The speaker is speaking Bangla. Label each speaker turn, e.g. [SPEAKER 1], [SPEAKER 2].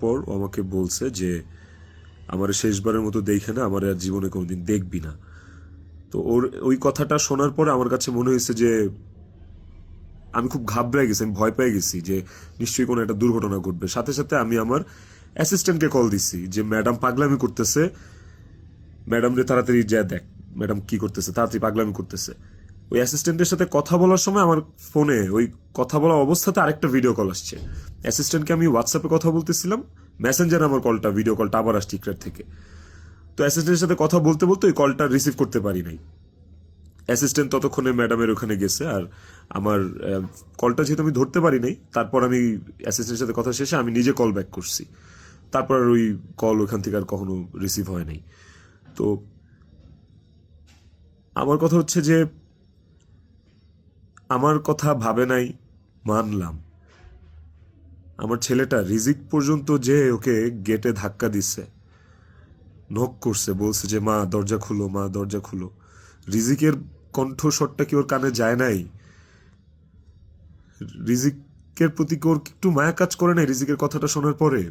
[SPEAKER 1] পর ও আমাকে বলছে যে আমার শেষবারের মতো দেখে না, আমার আর জীবনে কোনোদিন দেখবি না। তো ওর ওই কথাটা শোনার পরে আমার কাছে মনে হয়েছে যে আমি খুব ঘাবড়ে গেছি, আমি ভয় পেয়ে গেছি যে নিশ্চয়ই কোনো একটা দুর্ঘটনা ঘটবে। সাথে সাথে আমি আমার অ্যাসিস্ট্যান্টকে কল দিছি যে ম্যাডাম পাগলামি করতেছে, ম্যাডাম রে তাড়াতাড়ি যা দেখ ম্যাডাম কি করতেছে, তাড়াতাড়ি পাগলামি করতেছে। ওই অ্যাসিস্ট্যান্টের সাথে কথা বলার সময় আমার ফোনে ওই কথা বলা অবস্থাতে আরেকটা ভিডিও কল আসছে। অ্যাসিস্ট্যান্টকে আমি হোয়াটসঅ্যাপে কথা বলতেছিলাম, মেসেঞ্জারে আমার কলটা, ভিডিও কলটা আবার আসছে ইকরার থেকে। তো অ্যাসিস্ট্যান্টের সাথে কথা বলতে বলতে ওই কলটা রিসিভ করতে পারি নাই। অ্যাসিস্ট্যান্ট ততক্ষণে ম্যাডামের ওখানে গেছে, আর আমার কলটা যেহেতু আমি ধরতে পারি নাই, তারপর আমি অ্যাসিস্ট্যান্টের সাথে কথা শেষে আমি নিজে কল ব্যাক করছি। তারপর আর ওই কল ওখান থেকে আর কখনো রিসিভ হয় নাই। তো আমার কথা হচ্ছে যে আমার কথা ভাবে নাই, মানলাম। আমার ছেলেটা রিজিক পর্যন্ত যে ওকে গেটে ধাক্কা দিচ্ছে, নক করছে, বলছে যে মা দরজা খুলো, মা দরজা খুলো। রিজিকের কণ্ঠস্বরটা কি ওর কানে যায় নাই? রিজিকের প্রতি কি ওর একটু মায়া কাজ করে নাই রিজিকের কথাটা শোনার পরে?